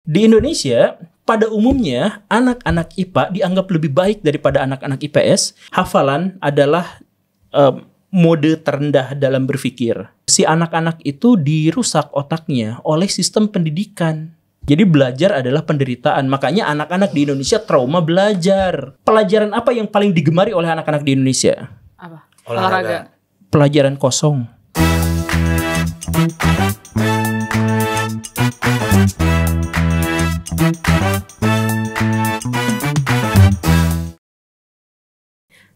Di Indonesia, pada umumnya anak-anak IPA dianggap lebih baik daripada anak-anak IPS. Hafalan adalah mode terendah dalam berpikir. Si anak-anak itu dirusak otaknya oleh sistem pendidikan. Jadi belajar adalah penderitaan. Makanya anak-anak di Indonesia trauma belajar. Pelajaran apa yang paling digemari oleh anak-anak di Indonesia? Apa? Olahraga. Pelajaran kosong.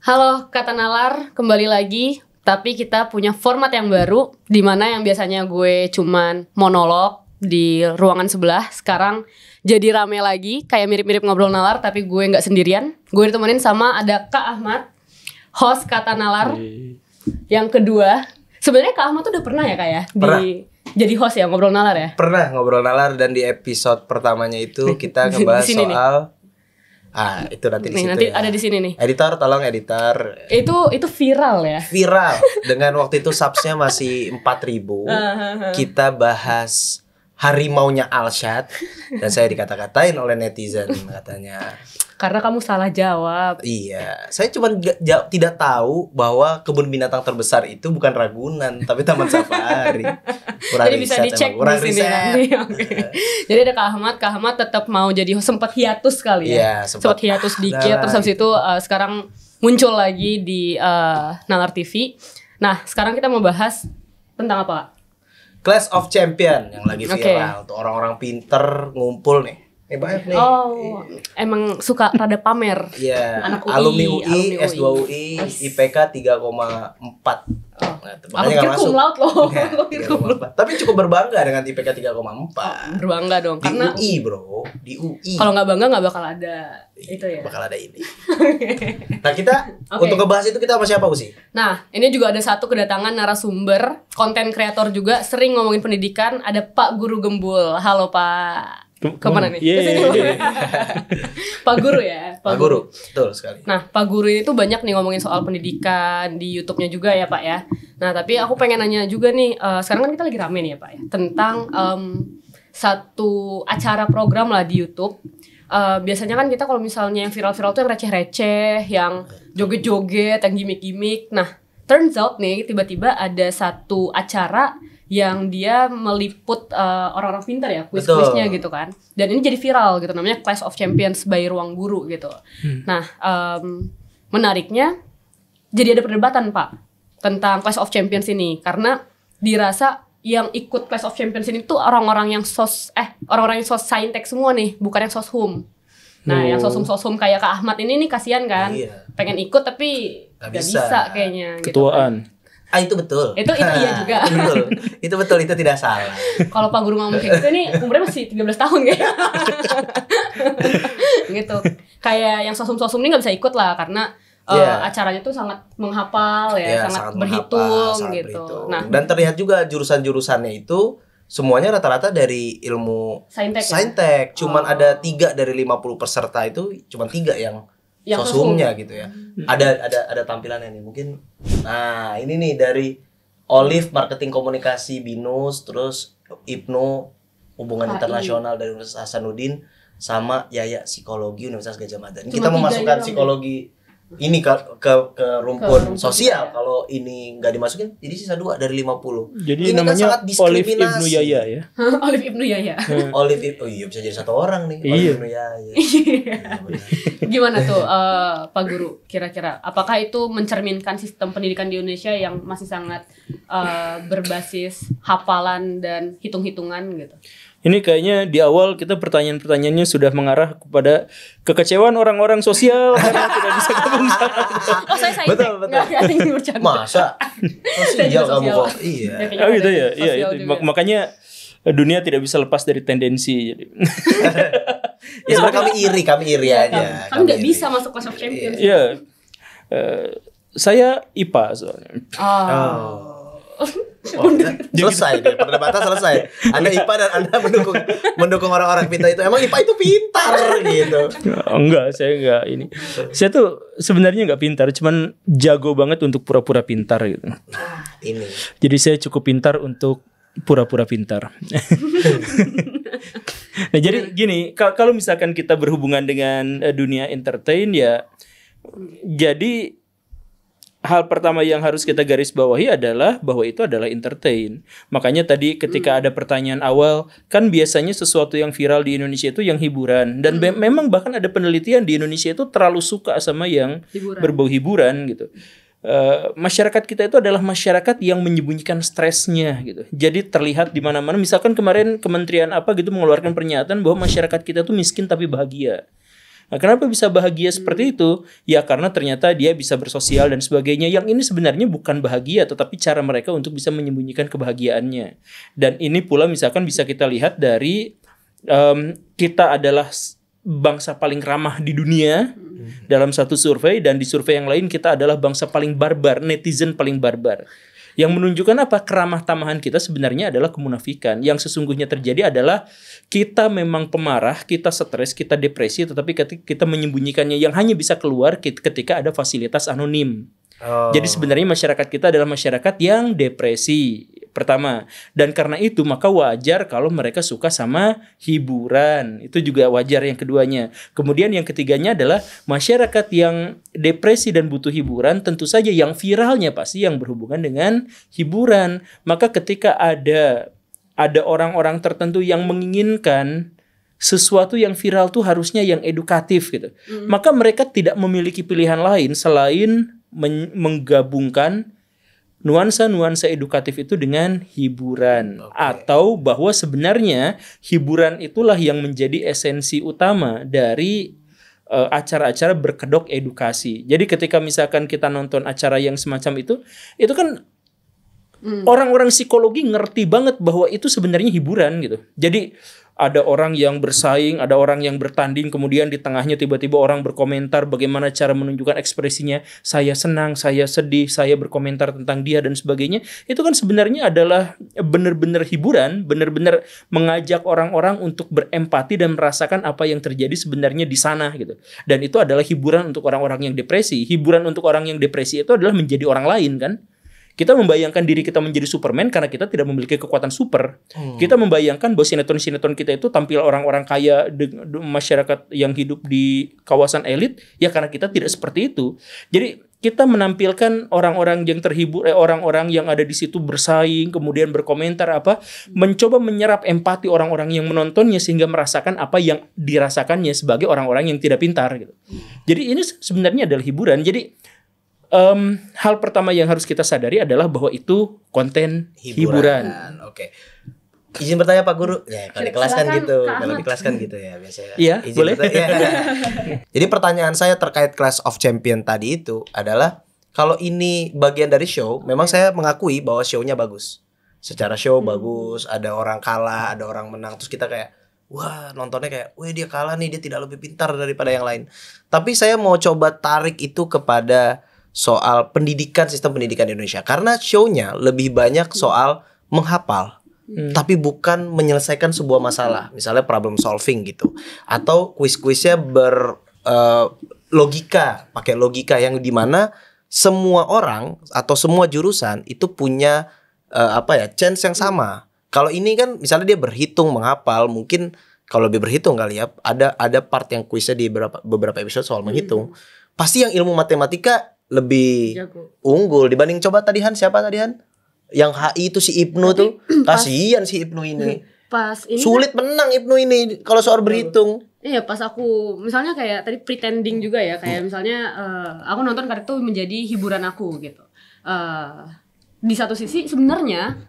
Halo Kata Nalar, kembali lagi. Tapi kita punya format yang baru, di mana yang biasanya gue cuman monolog di ruangan sebelah, sekarang jadi rame lagi, kayak mirip-mirip ngobrol nalar, tapi gue nggak sendirian. Gue ditemenin sama ada Kak Ahmad, host Kata Nalar. Yang kedua, sebenarnya Kak Ahmad tuh udah pernah ya Kak ya? Jadi host ya, ngobrol nalar ya? Pernah ngobrol nalar, dan di episode pertamanya itu kita ngebahas soal itu nanti di situ. Nanti ya. Ada di sini nih. Editor, tolong editor. Itu viral ya? Viral. Dengan waktu itu subsnya masih 4.000. Kita bahas harimaunya Alshad, dan saya dikata-katain oleh netizen katanya. Karena kamu salah jawab. Iya, saya cuma tidak tahu bahwa kebun binatang terbesar itu bukan Ragunan, tapi Taman Safari. Jadi bisa dicek di sini nanti. Okay. Jadi ada Kak Ahmad tetap mau jadi host, sempat hiatus kali ya. Iya, sempat hiatus dikit, terus habis itu sekarang muncul lagi di Nalar TV. Nah, sekarang kita mau bahas tentang apa, Kak? Clash of Champion yang lagi viral. Tuh orang-orang pinter ngumpul nih. Banyak nih. Oh, emang suka rada pamer. Iya. Anak UI, alumni UI, alumni S2 UI, IPK 3,4. Aku pikir cum laude loh. Ya, tapi cukup berbangga dengan IPK 3,4. Berbangga dong, di karena UI bro, di UI. Kalau nggak bangga nggak bakal ada itu ya. Bakal ada ini. Nah kita untuk ngebahas itu kita sama siapa sih? Nah ini juga ada satu kedatangan narasumber, konten kreator juga, sering ngomongin pendidikan. Ada Pak Guru Gembul. Halo Pak. Kemana nih? Pak Guru ya. Pak Guru, betul sekali. Nah Pak Guru itu banyak nih ngomongin soal pendidikan di YouTube-nya juga ya Pak ya. Nah tapi aku pengen nanya juga nih, sekarang kan kita lagi rame nih ya Pak ya, tentang satu acara program lah di YouTube. Biasanya kan kita kalau misalnya yang viral-viral tuh yang receh-receh, yang joget-joget, yang gimmick-gimmick. Nah turns out nih tiba-tiba ada satu acara yang dia meliput orang-orang pintar ya, kuis-kuisnya gitu kan. Dan ini jadi viral gitu, namanya Clash of Champions by Ruang Guru gitu. Nah, menariknya jadi ada perdebatan Pak tentang Clash of Champions ini, karena dirasa yang ikut Clash of Champions ini tuh orang-orang yang orang-orang yang sos saintek semua nih, bukan yang soshum. Nah, yang soshum kayak Kak Ahmad ini nih kasihan kan. Pengen ikut tapi gak bisa kayaknya. Ketuaan. Gitu kan. Itu betul. Itu iya juga. Itu betul, itu tidak salah. Kalau Pak Guru ngomong kayak gitu nih, umurnya masih 13 tahun kayaknya. Gitu. Kayak yang sosum-sosum ini gak bisa ikut lah, karena acaranya tuh sangat menghafal ya, sangat berhitung sangat gitu. Berhitung. Nah, dan terlihat juga jurusan-jurusannya itu semuanya rata-rata dari ilmu saintek. Cuman ada 3 dari 50 peserta itu, cuman 3 yang sosumnya gitu ya. Ada tampilannya nih mungkin. Nah, ini nih dari Olive Marketing Komunikasi BINUS, terus Ibnu Hubungan Internasional dari Universitas Hasanuddin, sama Yaya Psikologi Universitas Gadjah Mada. Kita memasukkan psikologi ini ke rumpun sosial. Kalau ini nggak dimasukin, jadi sisa 2 dari 50. Jadi ini namanya kan Olive Ibnu Yaya ya. Olive Ibnu Yaya. Oh iya, bisa jadi 1 orang nih. Olive Ibnu Yaya. Gimana tuh Pak Guru, kira-kira apakah itu mencerminkan sistem pendidikan di Indonesia yang masih sangat berbasis hafalan dan hitung-hitungan gitu? Ini kayaknya di awal kita pertanyaan-pertanyaannya sudah mengarah kepada kekecewaan orang-orang sosial karena tidak bisa gabung sama. Oh, saya saintek. Betul. Nggak bercanda. Masa? Sosial kamu kok. Iya. Oh gitu ya. Iya itu. Makanya dunia tidak bisa lepas dari tendensi. Jadi. Ya sebenarnya kami iri aja. Kami nggak bisa masuk Clash of Champions. Iya. Saya IPA soalnya. Selesai deh, perdebatan selesai. Anda IPA dan Anda mendukung orang-orang pintar itu. Emang IPA itu pintar gitu? Enggak, saya enggak ini. Saya tuh sebenarnya enggak pintar, cuman jago banget untuk pura-pura pintar gitu. Nah, ini. Jadi saya cukup pintar untuk pura-pura pintar. Nah, jadi gini, kalau misalkan kita berhubungan dengan dunia entertain ya, jadi hal pertama yang harus kita garis bawahi adalah bahwa itu adalah entertain. Makanya tadi ketika ada pertanyaan awal, kan biasanya sesuatu yang viral di Indonesia itu yang hiburan. Dan memang bahkan ada penelitian di Indonesia itu terlalu suka sama yang berbau hiburan gitu. Masyarakat kita itu adalah masyarakat yang menyembunyikan stresnya gitu. Jadi terlihat di mana-mana. Misalkan kemarin kementerian apa gitu mengeluarkan pernyataan bahwa masyarakat kita tuh miskin tapi bahagia. Nah, kenapa bisa bahagia seperti itu? Ya karena ternyata dia bisa bersosial dan sebagainya. Yang ini sebenarnya bukan bahagia, tetapi cara mereka untuk bisa menyembunyikan kebahagiaannya. Dan ini pula misalkan bisa kita lihat dari kita adalah bangsa paling ramah di dunia dalam satu survei, dan di survei yang lain kita adalah bangsa paling barbar, netizen paling barbar. Yang menunjukkan apa? Keramah tamahan kita sebenarnya adalah kemunafikan. Yang sesungguhnya terjadi adalah kita memang pemarah, kita stres, kita depresi, tetapi kita menyembunyikannya yang hanya bisa keluar ketika ada fasilitas anonim. Jadi sebenarnya masyarakat kita adalah masyarakat yang depresi pertama, dan karena itu maka wajar kalau mereka suka sama hiburan. Itu juga wajar yang keduanya. Kemudian yang ketiganya adalah masyarakat yang depresi dan butuh hiburan, tentu saja yang viralnya pasti yang berhubungan dengan hiburan. Maka ketika ada orang-orang tertentu yang menginginkan sesuatu yang viral tuh harusnya yang edukatif gitu. Maka mereka tidak memiliki pilihan lain selain menggabungkan nuansa-nuansa edukatif itu dengan hiburan. Atau bahwa sebenarnya hiburan itulah yang menjadi esensi utama dari acara-acara berkedok edukasi. Jadi ketika misalkan kita nonton acara yang semacam itu kan orang-orang psikologi ngerti banget bahwa itu sebenarnya hiburan gitu. Jadi ada orang yang bersaing, ada orang yang bertanding, kemudian di tengahnya tiba-tiba orang berkomentar bagaimana cara menunjukkan ekspresinya. Saya senang, saya sedih, saya berkomentar tentang dia dan sebagainya. Itu kan sebenarnya adalah benar-benar hiburan, benar-benar mengajak orang-orang untuk berempati dan merasakan apa yang terjadi sebenarnya di sana gitu. Dan itu adalah hiburan untuk orang-orang yang depresi. Hiburan untuk orang yang depresi itu adalah menjadi orang lain kan. Kita membayangkan diri kita menjadi Superman karena kita tidak memiliki kekuatan super. Kita membayangkan bahwa sinetron-sinetron kita itu tampil orang-orang kaya, masyarakat yang hidup di kawasan elit, ya karena kita tidak seperti itu. Jadi kita menampilkan orang-orang yang terhibur, orang-orang yang ada di situ bersaing, kemudian berkomentar mencoba menyerap empati orang-orang yang menontonnya sehingga merasakan apa yang dirasakannya sebagai orang-orang yang tidak pintar gitu. Jadi ini sebenarnya adalah hiburan. Jadi hal pertama yang harus kita sadari adalah bahwa itu konten hiburan. Oke. Izin bertanya Pak Guru. Ya, kalau di kelas kan gitu. Kalau di kelas kan gitu ya biasanya. Iya, boleh. Ya. Jadi pertanyaan saya terkait Clash of Champion tadi itu adalah kalau ini bagian dari show, memang saya mengakui bahwa show-nya bagus. Secara show bagus, ada orang kalah, ada orang menang, terus kita kayak wah, nontonnya kayak, wah dia kalah nih, dia tidak lebih pintar daripada yang lain. Tapi saya mau coba tarik itu kepada soal pendidikan, sistem pendidikan di Indonesia. Karena show-nya lebih banyak soal menghafal, tapi bukan menyelesaikan sebuah masalah. Misalnya problem solving gitu. Atau kuis-kuisnya logika, pakai logika yang dimana semua orang atau semua jurusan itu punya chance yang sama. Kalau ini kan misalnya dia berhitung, menghafal, mungkin kalau lebih berhitung kali ya, ada part yang kuisnya di beberapa episode soal menghitung. Pasti yang ilmu matematika lebih unggul dibanding siapa tadi Han? Yang HI itu si Ibnu tuh. Kasihan si Ibnu ini. Pas ini sulit menang Ibnu ini kalau soal berhitung. Iya, pas aku misalnya kayak tadi pretending juga ya, kayak misalnya aku nonton karena itu menjadi hiburan aku gitu. Di satu sisi sebenarnya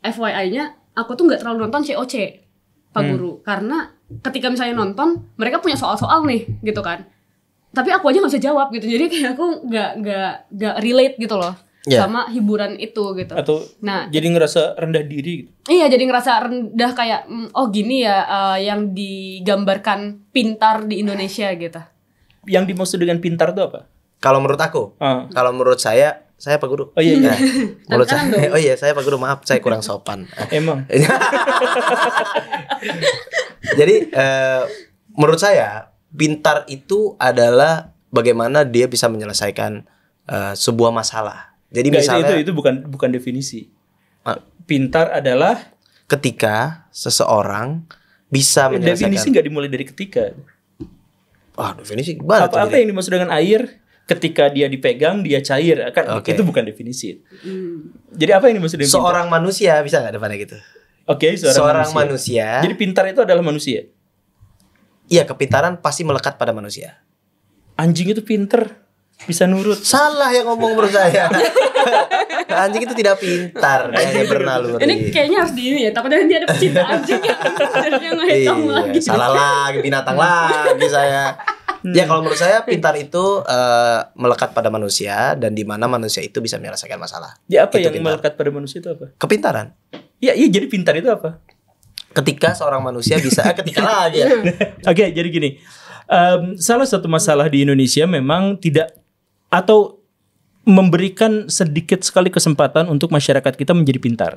FYI-nya aku tuh nggak terlalu nonton COC Pak Guru, karena ketika misalnya nonton mereka punya soal-soal nih gitu kan. Tapi aku aja nggak bisa jawab gitu, jadi kayak aku nggak relate gitu loh sama hiburan itu gitu. Atau jadi ngerasa rendah diri gitu. Iya, jadi ngerasa rendah kayak oh gini ya yang digambarkan pintar di Indonesia gitu. Yang dimaksud dengan pintar itu apa? Kalau menurut aku, kalau menurut saya Pak Guru. Oh iya. Menurut saya, saya Pak Guru, maaf saya kurang sopan. Emang. Jadi menurut saya pintar itu adalah bagaimana dia bisa menyelesaikan sebuah masalah. Jadi misalnya itu bukan definisi. Pintar adalah ketika seseorang bisa menyelesaikan. Definisi nggak dimulai dari ketika. Definisi apa yang dimaksud dengan air? Ketika dia dipegang dia cair, kan itu bukan definisi. Jadi apa yang dimaksud dengan seorang pintar? Manusia bisa nggak depannya gitu? Seorang manusia. Jadi pintar itu adalah manusia. Iya, kepintaran pasti melekat pada manusia. Anjing itu pintar, bisa nurut. Salah yang ngomong menurut saya. Anjing itu tidak pintar, hanya bernaluri. Ini kayaknya harus ya, takutnya nanti ada pecinta anjing yang ngehitung lagi. Salah lagi, binatang lagi saya. Ya kalau menurut saya pintar itu melekat pada manusia dan di mana manusia itu bisa menyelesaikan masalah. Ya apa itu yang pintar. melekat pada manusia itu apa? Kepintaran. Iya jadi pintar itu apa? Ketika seorang manusia bisa ketika lagi ya. Oke, jadi gini. Salah satu masalah di Indonesia memang tidak atau memberikan sedikit sekali kesempatan untuk masyarakat kita menjadi pintar.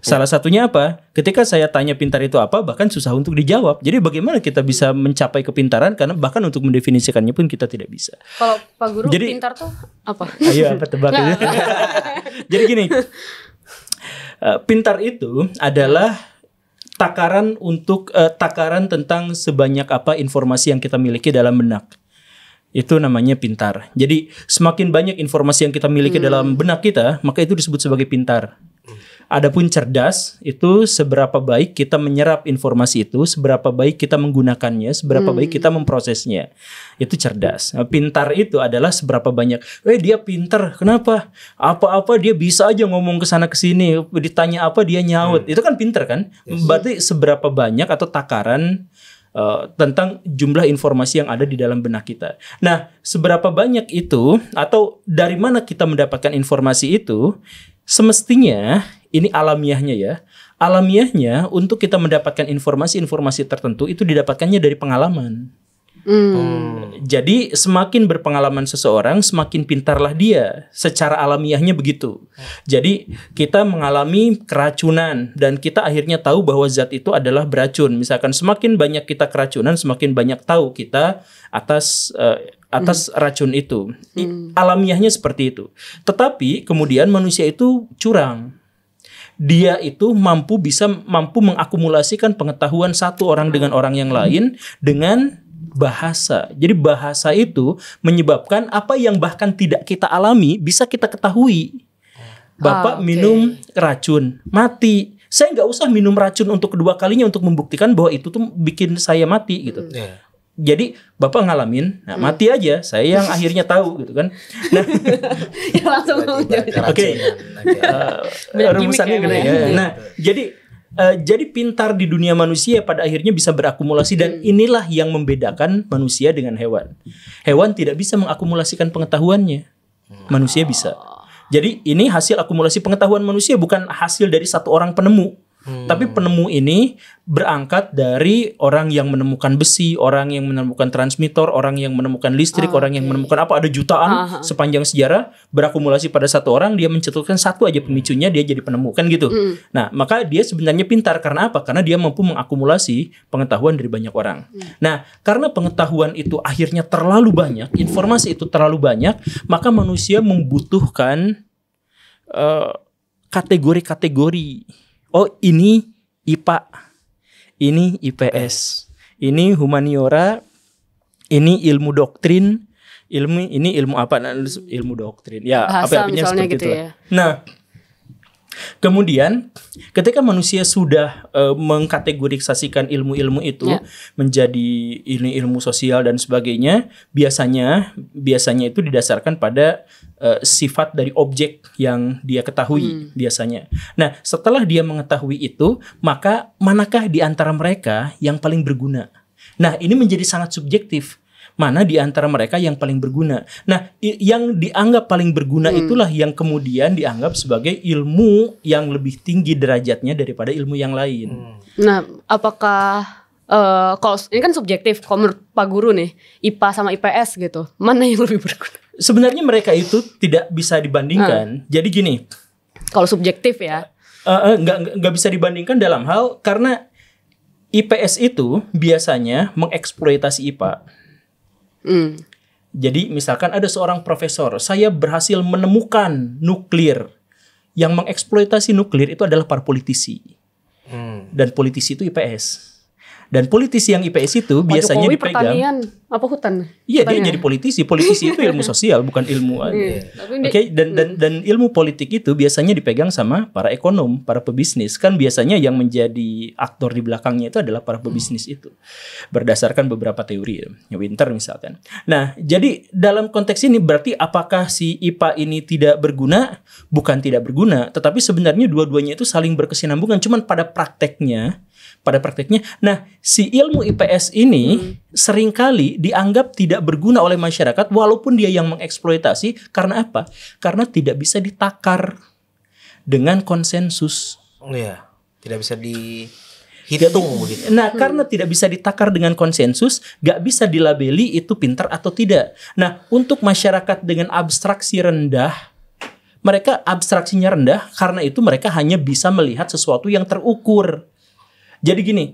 Salah satunya apa? Ketika saya tanya pintar itu apa, bahkan susah untuk dijawab. Jadi bagaimana kita bisa mencapai kepintaran? Karena bahkan untuk mendefinisikannya pun kita tidak bisa. Kalau Pak Guru, pintar tuh apa? Ayo apa tebak? Jadi gini, pintar itu adalah takaran tentang sebanyak apa informasi yang kita miliki dalam benak. Itu namanya pintar. Jadi semakin banyak informasi yang kita miliki dalam benak kita, maka itu disebut sebagai pintar. Adapun cerdas itu seberapa baik kita menyerap informasi itu, seberapa baik kita menggunakannya, seberapa baik kita memprosesnya. Itu cerdas. Nah, pintar itu adalah seberapa banyak. Dia pintar. Kenapa? Apa-apa dia bisa aja ngomong ke sana ke sini. Ditanya apa dia nyaut. Itu kan pintar kan? Berarti seberapa banyak atau takaran tentang jumlah informasi yang ada di dalam benak kita. Nah, seberapa banyak itu atau dari mana kita mendapatkan informasi itu? Semestinya ini alamiahnya ya. Alamiahnya untuk kita mendapatkan informasi-informasi tertentu itu didapatkannya dari pengalaman. Jadi semakin berpengalaman seseorang, semakin pintarlah dia. Secara alamiahnya begitu. Jadi kita mengalami keracunan dan kita akhirnya tahu bahwa zat itu adalah beracun. Misalkan semakin banyak kita keracunan, semakin banyak tahu kita atas racun itu. Alamiahnya seperti itu. Tetapi kemudian manusia itu curang. Dia itu mampu mengakumulasikan pengetahuan satu orang dengan orang yang lain dengan bahasa. Jadi bahasa itu menyebabkan apa yang bahkan tidak kita alami bisa kita ketahui. Bapak minum racun, mati. Saya nggak usah minum racun untuk kedua kalinya untuk membuktikan bahwa itu tuh bikin saya mati gitu. Jadi Bapak ngalamin, mati aja. Saya yang akhirnya tahu gitu kan. Nah, ya langsung rumusannya gini ya. Nah, jadi pintar di dunia manusia pada akhirnya bisa berakumulasi dan inilah yang membedakan manusia dengan hewan. Hewan tidak bisa mengakumulasikan pengetahuannya. Manusia bisa. Jadi ini hasil akumulasi pengetahuan manusia, bukan hasil dari satu orang penemu. Tapi penemu ini berangkat dari orang yang menemukan besi, orang yang menemukan transmitter, orang yang menemukan listrik, orang yang menemukan apa, ada jutaan sepanjang sejarah berakumulasi pada satu orang, dia mencetuskan satu aja pemicunya, dia jadi penemu kan gitu. Nah, maka dia sebenarnya pintar karena apa? Karena dia mampu mengakumulasi pengetahuan dari banyak orang. Nah, karena pengetahuan itu akhirnya terlalu banyak, informasi itu terlalu banyak, maka manusia membutuhkan kategori-kategori. Oh, ini IPA, ini IPS, ini humaniora, ini ilmu doktrin, ini ilmu apa? Ilmu doktrin. Ya, bahasa, apa misalnya seperti gitu itu. Ya. Nah, kemudian ketika manusia sudah mengkategorisasikan ilmu-ilmu itu menjadi ini ilmu sosial dan sebagainya, biasanya itu didasarkan pada sifat dari objek yang dia ketahui biasanya. Nah, setelah dia mengetahui itu, maka manakah di antara mereka yang paling berguna? Nah, ini menjadi sangat subjektif. Mana di antara mereka yang paling berguna? Nah, yang dianggap paling berguna itulah yang kemudian dianggap sebagai ilmu yang lebih tinggi derajatnya daripada ilmu yang lain. Nah, apakah kalau ini kan subjektif, kalau menurut Pak Guru nih, IPA sama IPS gitu, mana yang lebih berguna? Sebenarnya mereka itu tidak bisa dibandingkan. Jadi gini, kalau subjektif ya, nggak bisa dibandingkan dalam hal karena IPS itu biasanya mengeksploitasi IPA. Jadi misalkan ada seorang profesor, saya berhasil menemukan nuklir yang mengeksploitasi nuklir itu adalah para politisi. Dan politisi itu IPS. Dan politisi yang IPS itu biasanya Jokowi dipegang. pertanian apa hutan? Iya, dia jadi politisi. Politisi itu ilmu sosial, bukan ilmu. Oke, dan ilmu politik itu biasanya dipegang sama para ekonom, para pebisnis. Kan biasanya yang menjadi aktor di belakangnya itu adalah para pebisnis itu. Berdasarkan beberapa teori, Winter misalkan. Nah, jadi dalam konteks ini berarti apakah si IPA ini tidak berguna? Bukan tidak berguna, tetapi sebenarnya dua-duanya itu saling berkesinambungan. Cuman pada prakteknya, nah si ilmu IPS ini seringkali dianggap tidak berguna oleh masyarakat walaupun dia yang mengeksploitasi. Karena apa? Karena tidak bisa ditakar dengan konsensus. Iya, tidak bisa dihitung begitu. Nah, karena tidak bisa ditakar dengan konsensus, gak bisa dilabeli itu pintar atau tidak. Nah, untuk masyarakat dengan abstraksi rendah, mereka abstraksinya rendah, karena itu mereka hanya bisa melihat sesuatu yang terukur. Jadi gini,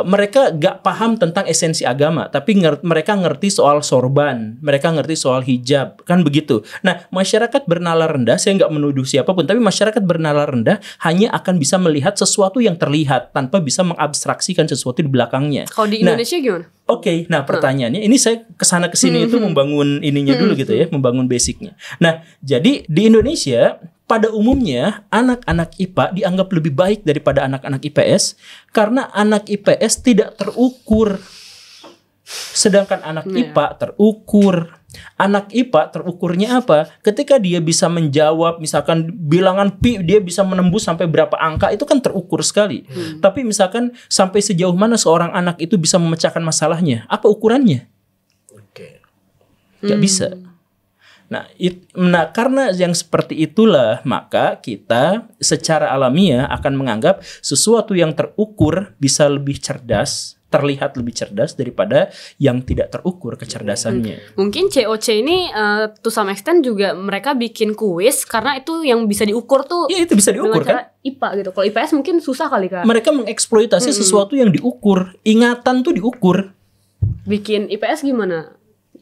mereka gak paham tentang esensi agama, tapi mereka ngerti soal sorban, mereka ngerti soal hijab, kan begitu. Nah, masyarakat bernalar rendah, saya gak menuduh siapapun, tapi masyarakat bernalar rendah hanya akan bisa melihat sesuatu yang terlihat tanpa bisa mengabstraksikan sesuatu di belakangnya. Kalau di Indonesia gimana? Oke, nah pertanyaannya, ini saya kesana kesini itu membangun ininya dulu gitu ya, membangun basicnya. Nah, jadi di Indonesia pada umumnya anak-anak IPA dianggap lebih baik daripada anak-anak IPS karena anak IPS tidak terukur. Sedangkan anak IPA terukur. Anak IPA terukurnya apa? Ketika dia bisa menjawab misalkan bilangan pi, dia bisa menembus sampai berapa angka, itu kan terukur sekali. Tapi misalkan sampai sejauh mana seorang anak itu bisa memecahkan masalahnya? Apa ukurannya? Gak bisa. Nah, karena yang seperti itulah maka kita secara alamiah akan menganggap sesuatu yang terukur bisa lebih cerdas, terlihat lebih cerdas daripada yang tidak terukur kecerdasannya. Mungkin COC ini to some extent juga mereka bikin kuis karena itu yang bisa diukur tuh. Iya, itu bisa diukur kan? IPA gitu. Kalau IPS mungkin susah kali Kak. Mereka mengeksploitasi sesuatu yang diukur, ingatan tuh diukur. Bikin IPS gimana?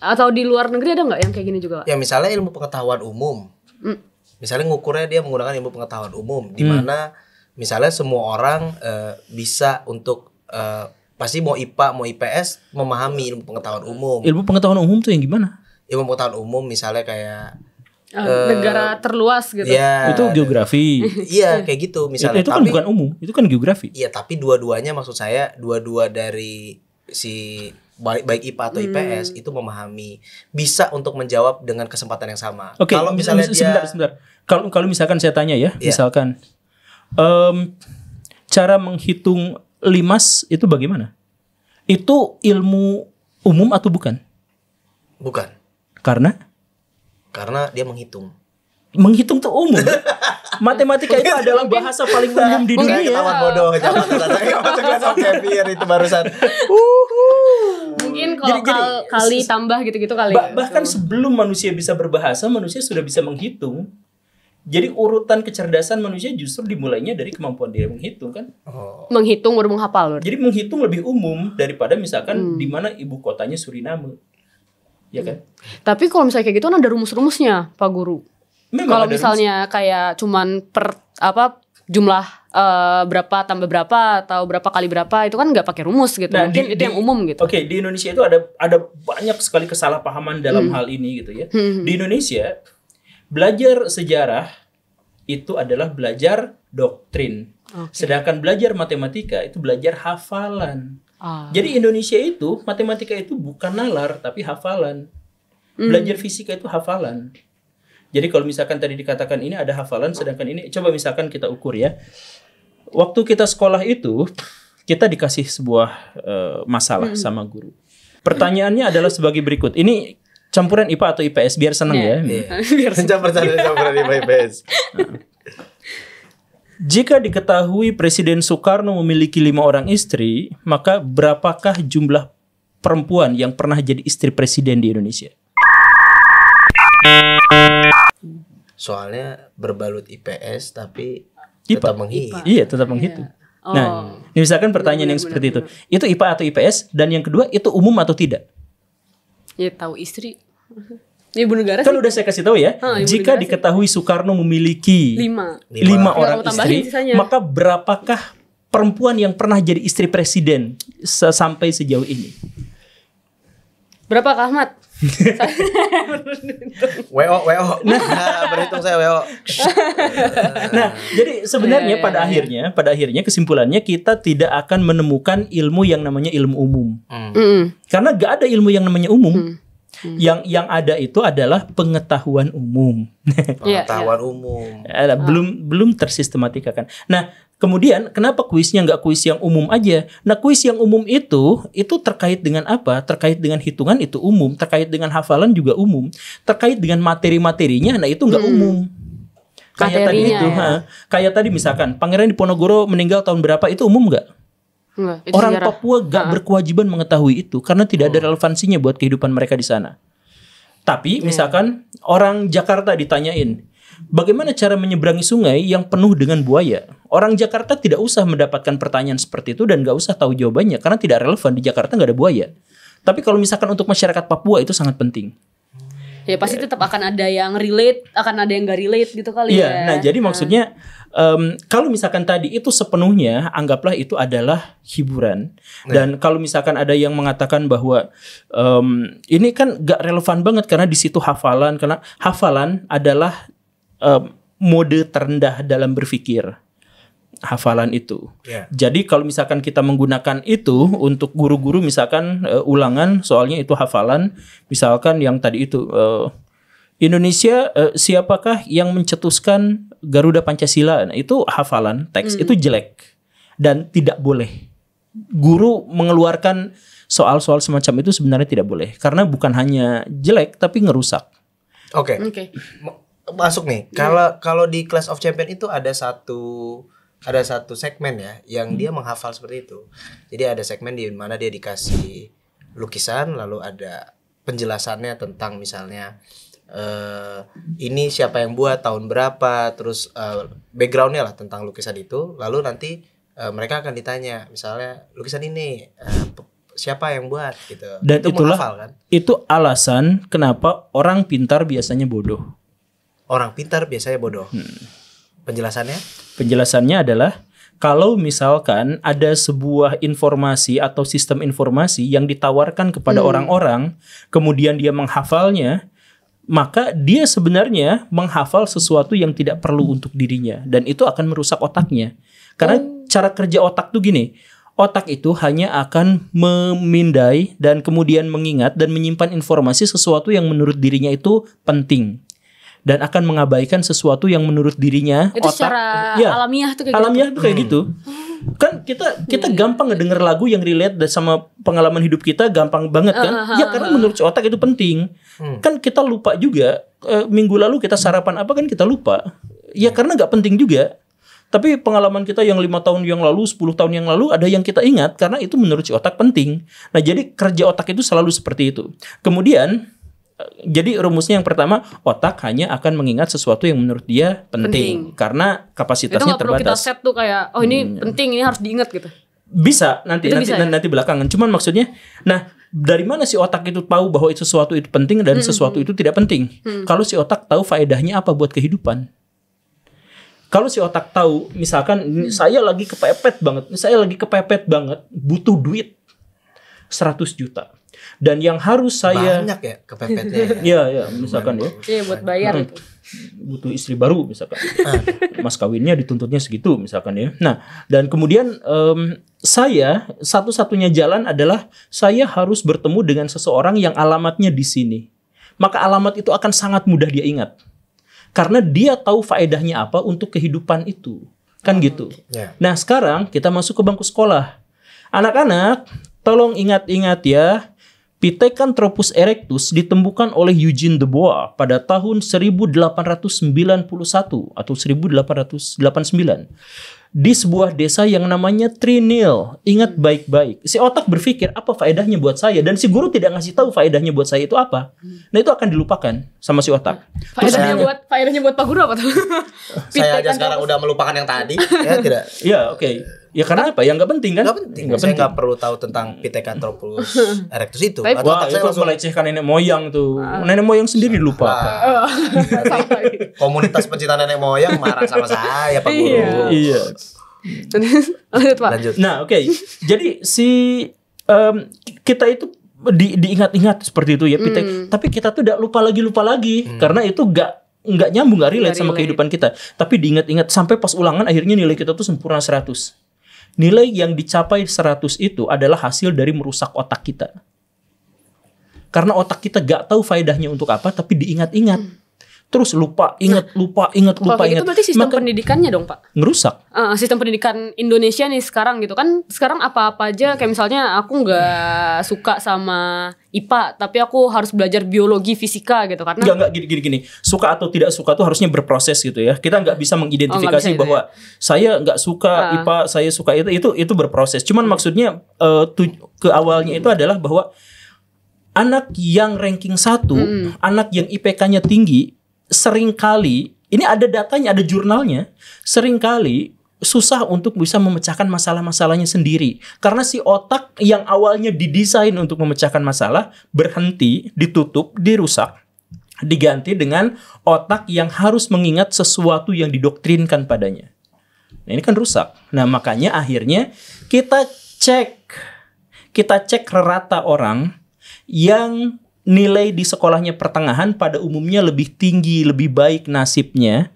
Atau di luar negeri ada nggak yang kayak gini juga? Ya misalnya ilmu pengetahuan umum. Misalnya ngukurnya dia menggunakan ilmu pengetahuan umum, di mana misalnya semua orang bisa untuk pasti mau IPA mau IPS memahami ilmu pengetahuan umum. Ilmu pengetahuan umum tuh yang gimana? Ilmu pengetahuan umum misalnya kayak negara terluas gitu. Ya, itu geografi. Iya kayak gitu misalnya. Itu kan bukan umum, itu kan geografi. Iya, tapi dua-duanya maksud saya dua-dua dari si baik IPA atau IPS itu memahami, bisa untuk menjawab dengan kesempatan yang sama. Oke, kalau misalnya sebentar. Kalau misalkan saya tanya ya, misalkan cara menghitung limas itu bagaimana? Itu ilmu umum atau bukan? Bukan. Karena dia menghitung. Menghitung tuh umum. Matematika itu adalah bahasa paling umum di dunia. Saya ketahuan bodoh, itu barusan. Mungkin kalau kali tambah gitu-gitu kali. Bahkan sebelum manusia bisa berbahasa, manusia sudah bisa menghitung. Jadi urutan kecerdasan manusia justru dimulainya dari kemampuan dia menghitung kan? Menghitung baru menghafal. Jadi menghitung lebih umum daripada misalkan di mana ibu kotanya Suriname. Ya kan? Tapi kalau misalnya kayak gitu kan ada rumus-rumusnya, Pak Guru. Kalau misalnya kayak cuman jumlah berapa tambah berapa atau berapa kali berapa itu kan nggak pakai rumus gitu. Nah, mungkin itu yang umum gitu. Oke, di Indonesia itu ada banyak sekali kesalahpahaman dalam hal ini gitu ya. Di Indonesia belajar sejarah itu adalah belajar doktrin. Sedangkan belajar matematika itu belajar hafalan. Jadi Indonesia itu matematika itu bukan nalar tapi hafalan. Belajar fisika itu hafalan. Jadi kalau misalkan tadi dikatakan ini ada hafalan, sedangkan ini coba misalkan kita ukur ya. Waktu kita sekolah itu kita dikasih sebuah masalah sama guru. Pertanyaannya adalah sebagai berikut. Ini campuran IPA atau IPS biar senang ya. Campuran IPA IPS. Jika diketahui Presiden Soekarno memiliki 5 orang istri, maka berapakah jumlah perempuan yang pernah jadi istri presiden di Indonesia? Soalnya berbalut IPS tapi tetap menghitung. Iya, tetap menghitung. Nah, misalkan pertanyaan yang seperti itu. Itu IPA atau IPS? Dan yang kedua, itu umum atau tidak? Ya tahu istri. Ibu negara kan udah saya kasih tahu ya. Jika diketahui Soekarno memiliki 5 orang istri, maka berapakah perempuan yang pernah jadi istri presiden sampai sejauh ini? Berapa Kak Ahmad? WO. Nah, berhitung saya WO. Nah, jadi sebenarnya pada akhirnya kesimpulannya kita tidak akan menemukan ilmu yang namanya ilmu umum. Karena gak ada ilmu yang namanya umum. Yang ada itu adalah pengetahuan umum. Pengetahuan umum. Belum tersistematikan. Nah, kemudian kenapa kuisnya nggak kuis yang umum aja? Nah, kuis yang umum itu terkait dengan apa? Terkait dengan hitungan itu umum, terkait dengan hafalan juga umum, terkait dengan materi-materinya, nah itu nggak umum. Kayak tadi itu, kayak tadi misalkan Pangeran Diponegoro meninggal tahun berapa, itu umum nggak? Enggak, Orang sejarah. Papua gak berkewajiban mengetahui itu karena tidak ada relevansinya buat kehidupan mereka di sana. Tapi misalkan orang Jakarta ditanyain, bagaimana cara menyeberangi sungai yang penuh dengan buaya? Orang Jakarta tidak usah mendapatkan pertanyaan seperti itu dan gak usah tahu jawabannya karena tidak relevan, di Jakarta gak ada buaya. Tapi kalau misalkan untuk masyarakat Papua itu sangat penting. Ya pasti tetap akan ada yang relate, akan ada yang gak relate gitu kali ya. Nah jadi maksudnya kalau misalkan tadi itu sepenuhnya anggaplah itu adalah hiburan. Dan kalau misalkan ada yang mengatakan bahwa ini kan gak relevan banget karena di situ hafalan, karena hafalan adalah mode terendah dalam berpikir. Hafalan itu. Jadi kalau misalkan kita menggunakan itu untuk guru-guru misalkan ulangan soalnya itu hafalan, misalkan yang tadi itu Indonesia siapakah yang mencetuskan Garuda Pancasila? Nah, itu hafalan teks, itu jelek dan tidak boleh. Guru mengeluarkan soal-soal semacam itu sebenarnya tidak boleh karena bukan hanya jelek tapi ngerusak. Oke. Masuk nih. Kalau di Clash of Champion itu ada satu segmen ya yang dia menghafal seperti itu. Jadi ada segmen di mana dia dikasih lukisan lalu ada penjelasannya tentang misalnya ini siapa yang buat, tahun berapa, terus backgroundnya lah tentang lukisan itu. Lalu nanti mereka akan ditanya misalnya lukisan ini siapa yang buat gitu. Dan itu itulah menghafal, kan? Itu alasan kenapa orang pintar biasanya bodoh. Orang pintar biasanya bodoh. Penjelasannya adalah kalau misalkan ada sebuah informasi atau sistem informasi yang ditawarkan kepada orang-orang, kemudian dia menghafalnya, maka dia sebenarnya menghafal sesuatu yang tidak perlu untuk dirinya dan itu akan merusak otaknya. Karena cara kerja otak tuh gini, otak itu hanya akan memindai dan kemudian mengingat dan menyimpan informasi sesuatu yang menurut dirinya itu penting. Dan akan mengabaikan sesuatu yang menurut dirinya itu otak secara alamiah tuh kayak alamiah gitu. Tuh kayak gitu. Kan kita gampang ngedenger lagu yang relate sama pengalaman hidup kita, gampang banget kan? Ya karena menurut si otak itu penting. Kan kita lupa juga minggu lalu kita sarapan apa kan kita lupa. Ya karena nggak penting juga. Tapi pengalaman kita yang 5 tahun yang lalu, 10 tahun yang lalu ada yang kita ingat karena itu menurut si otak penting. Nah, jadi kerja otak itu selalu seperti itu. Kemudian jadi rumusnya yang pertama, otak hanya akan mengingat sesuatu yang menurut dia penting. Karena kapasitasnya itu gak perlu terbatas. kita set tuh kayak ini penting, ini harus diingat gitu. Bisa nanti belakangan. Cuman maksudnya, nah dari mana si otak itu tahu bahwa sesuatu itu penting dan sesuatu itu tidak penting? Kalau si otak tahu faedahnya apa buat kehidupan. Kalau si otak tahu, misalkan saya lagi kepepet banget, butuh duit 100 juta. Dan yang harus saya banyak ya kepepetnya. Iya, misalkan ya. Iya, buat bayar itu. Butuh istri baru misalkan. Mas kawinnya dituntutnya segitu misalkan ya. Nah, dan kemudian saya satu-satunya jalan adalah saya harus bertemu dengan seseorang yang alamatnya di sini. Maka alamat itu akan sangat mudah dia ingat. Karena dia tahu faedahnya apa untuk kehidupan itu. Kan gitu. Nah, sekarang kita masuk ke bangku sekolah. Anak-anak, tolong ingat-ingat ya. Pithecanthropus erectus ditemukan oleh Eugene de Bois pada tahun 1891 atau 1889 di sebuah desa yang namanya Trinil. Ingat baik-baik. Si otak berpikir apa faedahnya buat saya dan si guru tidak ngasih tahu faedahnya buat saya itu apa. Nah, itu akan dilupakan sama si otak. Faedahnya buat Pak Guru apa tuh? Saya aja sekarang udah melupakan yang tadi. Ya tidak. Ya, oke. Ya karena apa? Ya nggak penting kan? Nggak penting. Saya nggak perlu tahu tentang Pithecanthropus erectus itu. Wah, itu melecehkan nenek moyang tuh. Nenek moyang sendiri lupa. Komunitas pencinta nenek moyang marah sama saya, Pak Guru. Iya. Lanjut. Nah, oke. Jadi kita itu diingat-ingat seperti itu ya, tapi kita tuh udah lupa lagi karena itu nggak nyambung, nggak relate sama kehidupan kita. Tapi diingat-ingat sampai pas ulangan akhirnya nilai kita tuh sempurna 100. Nilai yang dicapai 100 itu adalah hasil dari merusak otak kita. Karena otak kita gak tahu faedahnya untuk apa, tapi diingat-ingat. Terus lupa, ingat. Itu berarti sistem pendidikannya dong, Pak? Ngerusak. Sistem pendidikan Indonesia nih sekarang gitu kan. Sekarang apa-apa aja, kayak misalnya aku gak suka sama IPA, tapi aku harus belajar biologi, fisika gitu. Karena Enggak, gini. Suka atau tidak suka tuh harnya berproses gitu ya. Kita gak bisa mengidentifikasi bahwa saya gak suka IPA, saya suka itu berproses. Cuman maksudnya ke awalnya itu adalah bahwa anak yang ranking 1, anak yang IPK-nya tinggi, seringkali, ini ada datanya, ada jurnalnya, seringkali susah untuk bisa memecahkan masalah-masalahnya sendiri. Karena si otak yang awalnya didesain untuk memecahkan masalah, berhenti, ditutup, dirusak, diganti dengan otak yang harus mengingat sesuatu yang didoktrinkan padanya. Nah, ini kan rusak. Nah, makanya akhirnya kita cek rata orang yang nilai di sekolahnya pertengahan pada umumnya lebih tinggi, lebih baik nasibnya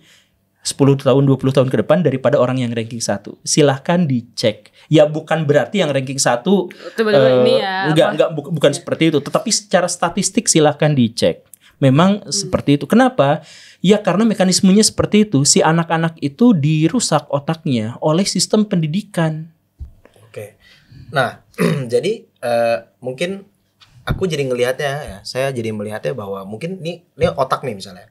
10 tahun, 20 tahun ke depan daripada orang yang ranking 1. Silahkan dicek. Ya bukan berarti yang ranking 1 bukan seperti itu. Tetapi secara statistik silahkan dicek. Memang seperti itu. Kenapa? Ya karena mekanismenya seperti itu. Si anak-anak itu dirusak otaknya oleh sistem pendidikan. Oke. Nah, jadi mungkin aku jadi ngelihatnya ya, saya jadi melihatnya bahwa mungkin ini otak nih misalnya.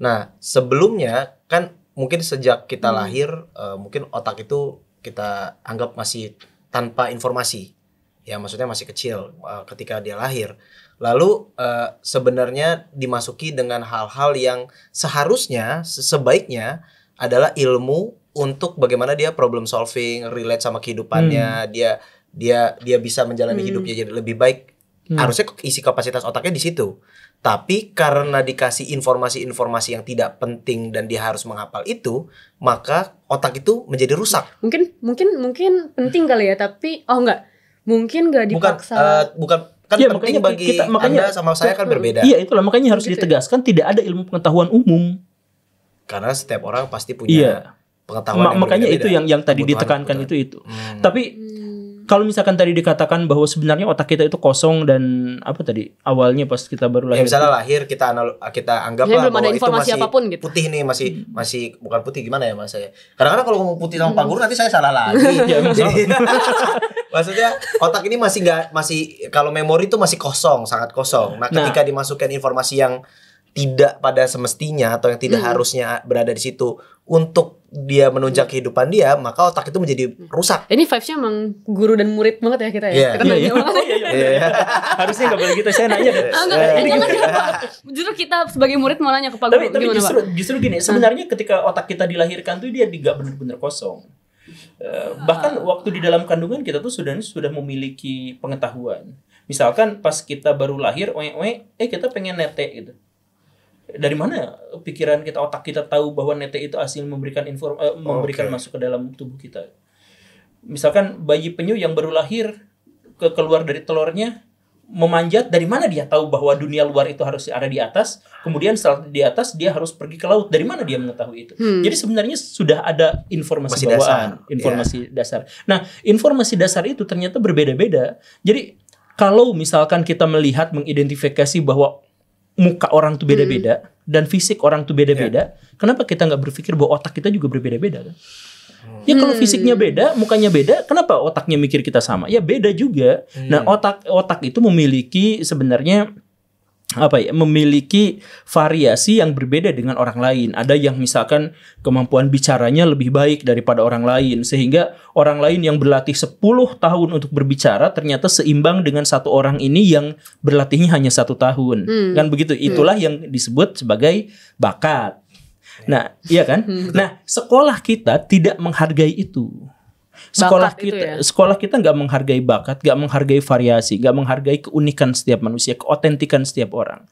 Nah, sebelumnya kan mungkin sejak kita lahir mungkin otak itu kita anggap masih tanpa informasi. Ya, maksudnya masih kecil ketika dia lahir. Lalu sebenarnya dimasuki dengan hal-hal yang seharusnya sebaiknya adalah ilmu untuk bagaimana dia problem solving, relate sama kehidupannya, dia bisa menjalani hidupnya jadi lebih baik. Harusnya isi kapasitas otaknya di situ. Tapi karena dikasih informasi-informasi yang tidak penting dan dia harus menghafal itu, maka otak itu menjadi rusak. Mungkin penting kali ya, tapi enggak. Mungkin enggak dipaksa. Bukan kan ya, penting bagi Anda sama saya kan berbeda. Iya, itulah makanya harus ditegaskan tidak ada ilmu pengetahuan umum. Karena setiap orang pasti punya pengetahuan yang makanya berbeda-beda. Itu yang tadi ditekankan itu. Tapi kalau misalkan tadi dikatakan bahwa sebenarnya otak kita itu kosong dan apa tadi awalnya pas kita baru lahir. Ya misalnya lahir kita anggaplah bahwa itu masih apapun, gitu. Putih nih masih bukan putih gimana ya mas saya. Kadang-kadang kalau ngomong putih sama Pak Guru nanti saya salah lagi. Jadi, maksudnya otak ini masih kalau memori itu masih kosong, sangat kosong. Nah, ketika dimasukkan informasi yang tidak pada semestinya atau yang tidak harusnya berada di situ untuk dia menunjang kehidupan dia, maka otak itu menjadi rusak. Ini vibes-nya emang guru dan murid banget ya kita ya. Kita nanya banget. Harusnya nggak boleh gitu, saya nanya deh. Justru kita sebagai murid mau nanya ke Pak Guru. Tapi justru gini, sebenarnya ketika otak kita dilahirkan tuh dia nggak benar-benar kosong. Bahkan waktu di dalam kandungan kita tuh sudah memiliki pengetahuan. Misalkan pas kita baru lahir, kita pengen nete gitu. Dari mana pikiran kita, otak kita tahu bahwa nete itu hasil memberikan masuk ke dalam tubuh kita. Misalkan bayi penyu yang baru lahir keluar dari telurnya memanjat, dari mana dia tahu bahwa dunia luar itu harus ada di atas, kemudian setelah di atas dia harus pergi ke laut, dari mana dia mengetahui itu? Jadi sebenarnya sudah ada informasi dasar. Nah, informasi dasar itu ternyata berbeda-beda. Jadi kalau misalkan kita melihat mengidentifikasi bahwa muka orang tuh beda-beda dan fisik orang tuh beda-beda, kenapa kita nggak berpikir bahwa otak kita juga berbeda-beda kan? Ya kalau fisiknya beda, mukanya beda, kenapa otaknya mikir kita sama? Ya beda juga. Nah, otak itu memiliki sebenarnya memiliki variasi yang berbeda dengan orang lain. Ada yang misalkan kemampuan bicaranya lebih baik daripada orang lain, sehingga orang lain yang berlatih 10 tahun untuk berbicara ternyata seimbang dengan satu orang ini yang berlatihnya hanya 1 tahun. Kan begitu. Itulah yang disebut sebagai bakat. Nah, iya kan? Nah, sekolah kita tidak menghargai itu. Sekolah kita nggak menghargai bakat, nggak menghargai variasi, nggak menghargai keunikan setiap manusia, keotentikan setiap orang.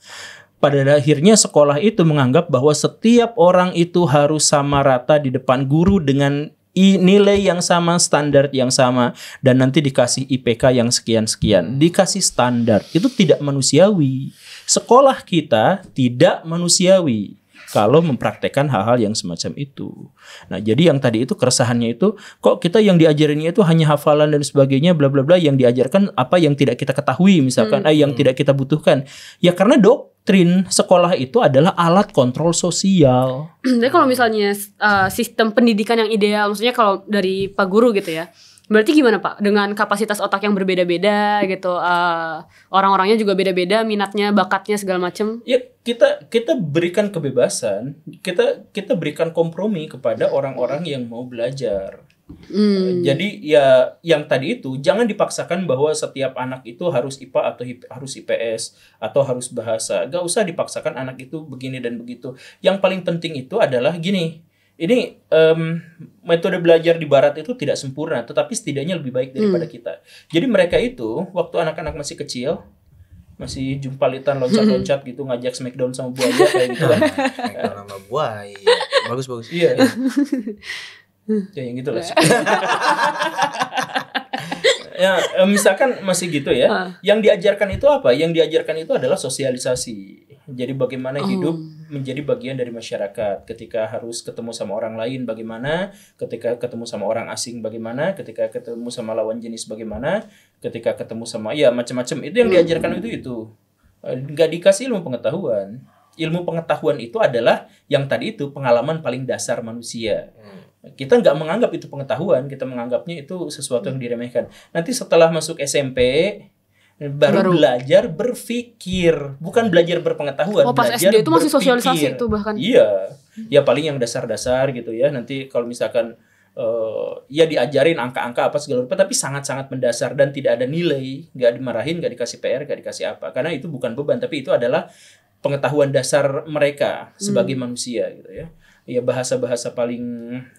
Pada akhirnya sekolah itu menganggap bahwa setiap orang itu harus sama rata di depan guru dengan nilai yang sama, standar yang sama, dan nanti dikasih IPK yang sekian-sekian, dikasih standar. Itu tidak manusiawi. Sekolah kita tidak manusiawi kalau mempraktekkan hal-hal yang semacam itu. Nah, jadi yang tadi itu keresahannya itu, kok kita yang diajarinnya itu hanya hafalan dan sebagainya, bla bla bla, yang diajarkan apa yang tidak kita ketahui misalkan, yang tidak kita butuhkan. Ya karena doktrin sekolah itu adalah alat kontrol sosial. Jadi kalau misalnya sistem pendidikan yang ideal, maksudnya kalau dari Pak Guru gitu ya, berarti gimana Pak? Dengan kapasitas otak yang berbeda-beda gitu, orang-orangnya juga beda-beda, minatnya, bakatnya segala macam. Ya kita berikan kebebasan, kita berikan kompromi kepada orang-orang yang mau belajar. Jadi ya yang tadi itu jangan dipaksakan bahwa setiap anak itu harus IPA atau harus IPS atau harus bahasa. Gak usah dipaksakan anak itu begini dan begitu. Yang paling penting itu adalah gini. Ini metode belajar di barat itu tidak sempurna, tetapi setidaknya lebih baik daripada kita. Jadi mereka itu waktu anak-anak masih kecil, masih jumpalitan loncat-loncat gitu, ngajak smackdown sama buaya kayak gitu kan. Sama buaya. Bagus. Iya. Ya yang gitu lah. Ya, misalkan masih gitu ya. Yang diajarkan itu apa? Yang diajarkan itu adalah sosialisasi. Jadi bagaimana hidup menjadi bagian dari masyarakat. Ketika harus ketemu sama orang lain bagaimana, ketika ketemu sama orang asing bagaimana, ketika ketemu sama lawan jenis bagaimana, ketika ketemu sama ya macam-macam. Itu yang diajarkan itu. Nggak dikasih ilmu pengetahuan. Ilmu pengetahuan itu adalah yang tadi itu pengalaman paling dasar manusia. Kita nggak menganggap itu pengetahuan, kita menganggapnya itu sesuatu yang diremehkan. Nanti setelah masuk SMP baru belajar berpikir, bukan belajar berpengetahuan. Pas belajar SD itu masih sosialisasi itu bahkan. Iya, ya paling yang dasar-dasar gitu ya. Nanti kalau misalkan ya diajarin angka-angka apa segala rupa, tapi sangat-sangat mendasar dan tidak ada nilai, nggak dimarahin, nggak dikasih PR, nggak dikasih apa, karena itu bukan beban, tapi itu adalah pengetahuan dasar mereka sebagai manusia gitu ya. Ya bahasa-bahasa paling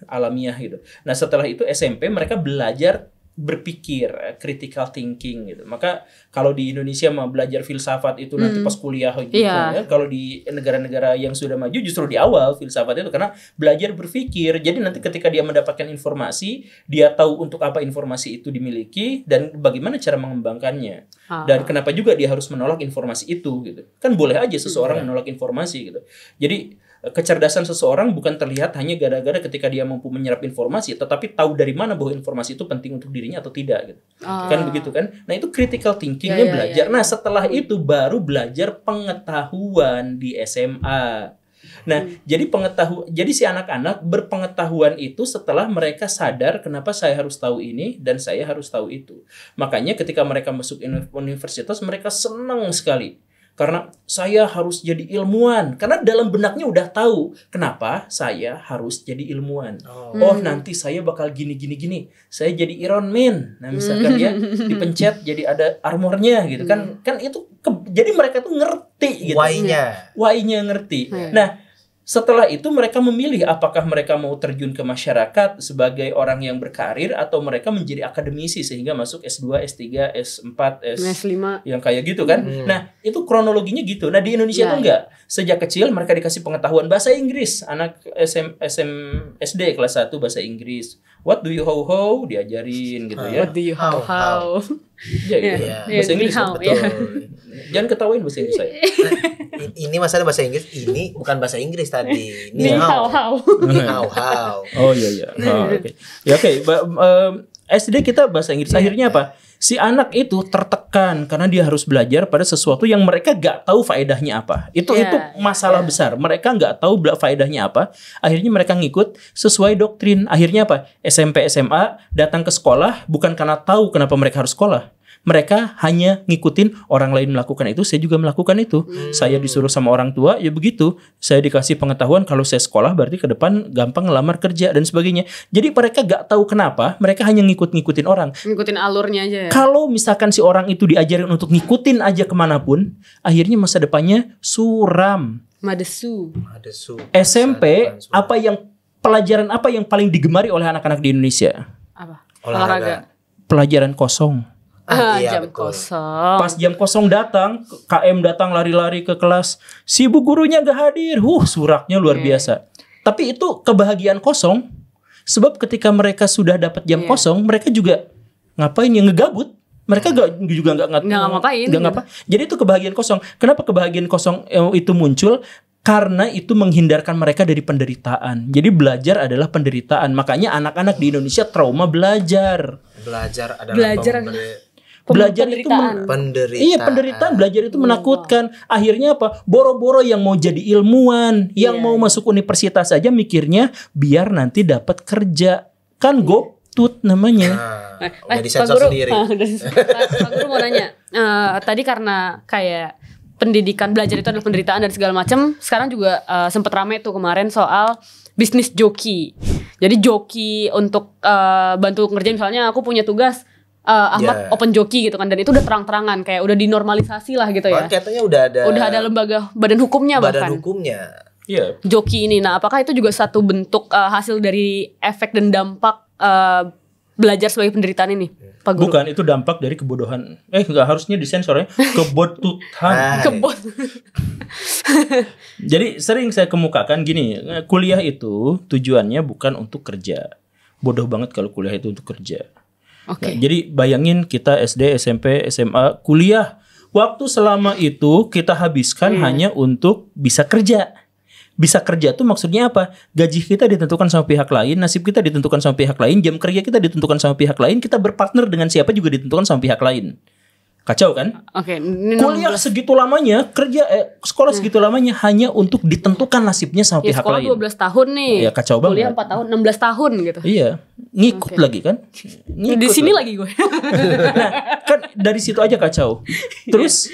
alamiah gitu. Nah setelah itu SMP mereka belajar berpikir, critical thinking gitu. Maka kalau di Indonesia mau belajar filsafat itu nanti pas kuliah gitu ya. Kalau di negara-negara yang sudah maju justru di awal filsafat itu karena belajar berpikir. Jadi nanti ketika dia mendapatkan informasi, dia tahu untuk apa informasi itu dimiliki dan bagaimana cara mengembangkannya. Dan kenapa juga dia harus menolak informasi itu gitu. Kan boleh aja seseorang menolak informasi gitu. Jadi kecerdasan seseorang bukan terlihat hanya gara-gara ketika dia mampu menyerap informasi, tetapi tahu dari mana bahwa informasi itu penting untuk dirinya atau tidak gitu. Kan begitu kan? Nah, itu critical thinking-nya belajar. Nah, setelah itu baru belajar pengetahuan di SMA. Nah, jadi si anak-anak berpengetahuan itu setelah mereka sadar kenapa saya harus tahu ini dan saya harus tahu itu. Makanya ketika mereka masuk universitas mereka senang sekali. Karena saya harus jadi ilmuwan. Karena dalam benaknya udah tahu kenapa saya harus jadi ilmuwan. Oh nanti saya bakal gini. Saya jadi Iron Man. Nah misalkan ya dipencet jadi ada armornya gitu kan. Kan itu jadi mereka tuh ngerti gitu. Why-nya ngerti. Nah setelah itu mereka memilih apakah mereka mau terjun ke masyarakat sebagai orang yang berkarir atau mereka menjadi akademisi sehingga masuk S2, S3, S4, S5 yang kayak gitu kan. Nah, itu kronologinya gitu. Nah, di Indonesia tuh enggak. Sejak kecil mereka dikasih pengetahuan bahasa Inggris. Anak SD kelas 1 bahasa Inggris. What do you how diajarin gitu ya. What do you how. Bahasa Inggris betul. Jangan ketawain bahasa Inggris saya. Ini masalah bahasa Inggris, ini bukan bahasa Inggris tadi. Ni hao. Oh iya. Oke. Ya oke. SD kita bahasa Inggris. Akhirnya apa? Si anak itu tertekan karena dia harus belajar pada sesuatu yang mereka gak tahu faedahnya apa. Itu masalah besar. Mereka gak tahu faedahnya apa. Akhirnya mereka ngikut sesuai doktrin. Akhirnya apa? SMP, SMA datang ke sekolah bukan karena tahu kenapa mereka harus sekolah. Mereka hanya ngikutin orang lain melakukan itu, saya juga melakukan itu. Saya disuruh sama orang tua, ya begitu. Saya dikasih pengetahuan kalau saya sekolah berarti ke depan gampang ngelamar kerja dan sebagainya. Jadi mereka gak tahu kenapa, mereka hanya ngikutin orang. Ngikutin alurnya aja ya. Kalau misalkan si orang itu diajarin untuk ngikutin aja kemanapun, akhirnya masa depannya suram. Madesu. SMP, pelajaran apa yang paling digemari oleh anak-anak di Indonesia? Apa? Olahraga. Pelajaran kosong. Iya, Jam betul. kosong. Pas jam kosong datang, KM datang lari-lari ke kelas, si bu gurunya gak hadir. Suraknya luar biasa. Tapi itu kebahagiaan kosong. Sebab ketika mereka sudah dapat jam kosong, mereka juga ngapain ya, ngegabut. Mereka juga nggak ngapain. Jadi itu kebahagiaan kosong. Kenapa kebahagiaan kosong itu muncul? Karena itu menghindarkan mereka dari penderitaan. Jadi belajar adalah penderitaan. Makanya anak-anak di Indonesia trauma belajar. Belajar adalah Belajar itu penderitaan. Iya, penderitaan. Belajar itu menakutkan. Akhirnya apa? Boro-boro yang mau jadi ilmuwan, yang mau masuk universitas saja mikirnya biar nanti dapat kerja. Kan GoTut namanya. Udah disensor sendiri. Pak Guru mau nanya. Tadi karena kayak pendidikan, belajar itu adalah penderitaan dan segala macam. Sekarang juga sempat rame tuh kemarin soal bisnis joki. Jadi joki untuk bantu ngerjain, misalnya aku punya tugas Ahmad open joki gitu kan, dan itu udah terang-terangan kayak udah dinormalisasi lah gitu ya. Katanya udah ada lembaga badan hukumnya bahkan. Badan hukumnya. Iya. Joki ini. Nah, apakah itu juga satu bentuk hasil dari efek dan dampak belajar sebagai penderitaan ini, Pak Guru? Bukan, itu dampak dari kebodohan. Enggak, harusnya disensor ya. Kebotutan. Jadi sering saya kemukakan gini, kuliah itu tujuannya bukan untuk kerja. Bodoh banget kalau kuliah itu untuk kerja. Nah, jadi bayangin kita SD, SMP, SMA, kuliah. Waktu selama itu kita habiskan hanya untuk bisa kerja. Bisa kerja tuh maksudnya apa? Gaji kita ditentukan sama pihak lain, nasib kita ditentukan sama pihak lain, jam kerja kita ditentukan sama pihak lain, kita berpartner dengan siapa juga ditentukan sama pihak lain. Kacau kan? Kuliah segitu lamanya, sekolah segitu lamanya hanya untuk ditentukan nasibnya sama pihak lain. Sekolah 12 tahun nih. Iya, kacau banget. Kuliah 4 tahun, 16 tahun gitu. Iya, ngikut lagi kan? Di sini lagi gue. Nah, kan dari situ aja kacau. Terus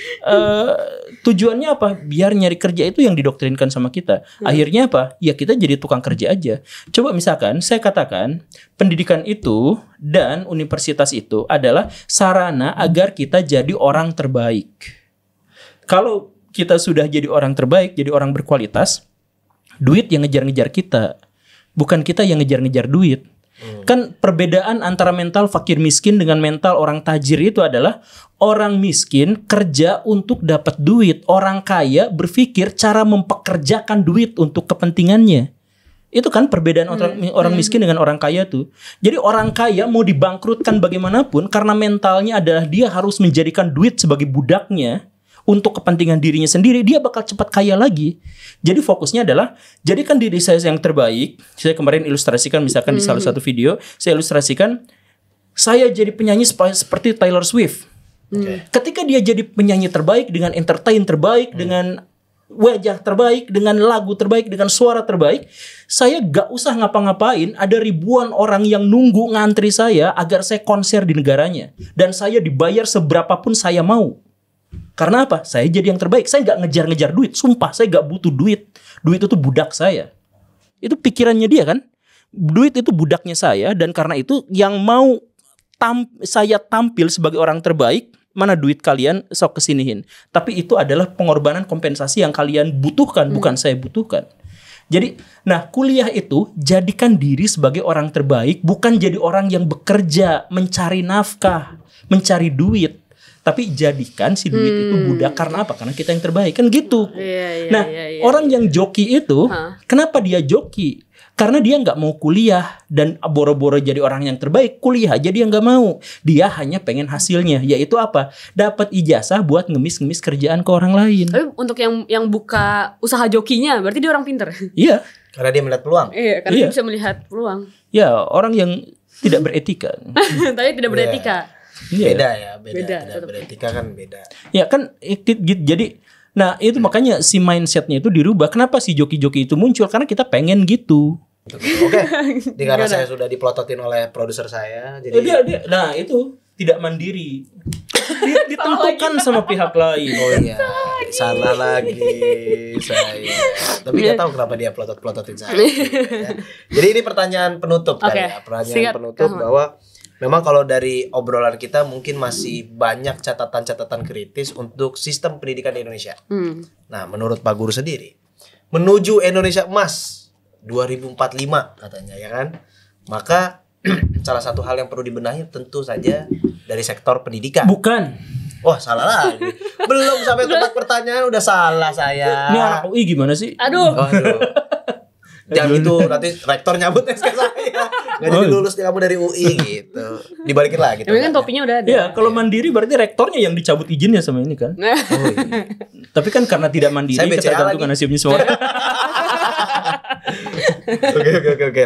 tujuannya apa? Biar nyari kerja itu yang didoktrinkan sama kita. Akhirnya apa? Ya kita jadi tukang kerja aja. Coba misalkan saya katakan pendidikan itu dan universitas itu adalah sarana agar kita jadi orang terbaik. Kalau kita sudah jadi orang terbaik, jadi orang berkualitas, duit yang ngejar-ngejar kita, bukan kita yang ngejar-ngejar duit. Kan perbedaan antara mental fakir miskin dengan mental orang tajir itu adalah orang miskin kerja untuk dapat duit, orang kaya berpikir cara mempekerjakan duit untuk kepentingannya. Itu kan perbedaan orang miskin dengan orang kaya tuh. Jadi orang kaya mau dibangkrutkan bagaimanapun karena mentalnya adalah dia harus menjadikan duit sebagai budaknya untuk kepentingan dirinya sendiri, dia bakal cepat kaya lagi. Jadi fokusnya adalah jadikan diri saya yang terbaik. Saya kemarin ilustrasikan misalkan di salah satu video, saya ilustrasikan saya jadi penyanyi seperti Taylor Swift. Ketika dia jadi penyanyi terbaik dengan entertain terbaik, dengan wajah terbaik, dengan lagu terbaik, dengan suara terbaik, saya gak usah ngapa-ngapain. Ada ribuan orang yang nunggu ngantri saya agar saya konser di negaranya, dan saya dibayar seberapapun saya mau. Karena apa? Saya jadi yang terbaik. Saya gak ngejar-ngejar duit. Sumpah, saya gak butuh duit. Duit itu budak saya. Itu pikirannya dia kan. Duit itu budaknya saya, dan karena itu yang mau saya tampil sebagai orang terbaik, mana duit kalian sok kesinihin. Tapi itu adalah pengorbanan kompensasi yang kalian butuhkan, bukan saya butuhkan. Jadi, nah kuliah itu jadikan diri sebagai orang terbaik, bukan jadi orang yang bekerja, mencari nafkah, mencari duit. Tapi jadikan si duit itu budak. Karena apa? Karena kita yang terbaik, kan gitu. Nah, orang yang joki itu, kenapa dia joki? Karena dia nggak mau kuliah dan boro-boro jadi orang yang terbaik, kuliah aja dia nggak mau. Dia hanya pengen hasilnya, yaitu apa? Dapat ijazah buat ngemis-ngemis kerjaan ke orang lain. Tapi untuk yang buka usaha jokinya, berarti dia orang pinter. Iya. Karena dia melihat peluang. Iya, karena dia bisa melihat peluang. Ya, orang yang tidak beretika. Tapi tidak beretika. Beda ya, beda beretika kan beda. Ya kan, jadi, nah itu makanya si mindsetnya itu dirubah. Kenapa si joki-joki itu muncul? Karena kita pengen gitu. Oke, karena saya sudah diplototin oleh produser saya, jadi nah itu tidak mandiri, ditentukan sama pihak lain. Oh iya, salah lagi saya. Tapi nggak tahu kenapa dia plototin saya. Ya. Jadi ini pertanyaan penutup kan ya, pertanyaan penutup bahwa memang kalau dari obrolan kita mungkin masih banyak catatan-catatan kritis untuk sistem pendidikan di Indonesia. Nah, menurut Pak Guru sendiri, menuju Indonesia Emas 2045 katanya ya kan, maka salah satu hal yang perlu dibenahi tentu saja dari sektor pendidikan. Bukan. Wah, salah lagi. Belum sampai tempat pertanyaan udah salah saya. Ini anak UI gimana sih? Aduh. Jangan gitu, nanti rektor nyabut SK saya. Nggak jadi lulus kamu dari UI gitu. Dibalikin lagi. Tapi kan topinya udah ada. Iya, kalau mandiri berarti rektornya yang dicabut izinnya sama ini kan. Iya. Tapi kan karena tidak mandiri, ketergantungan nasibnya semua. Oke.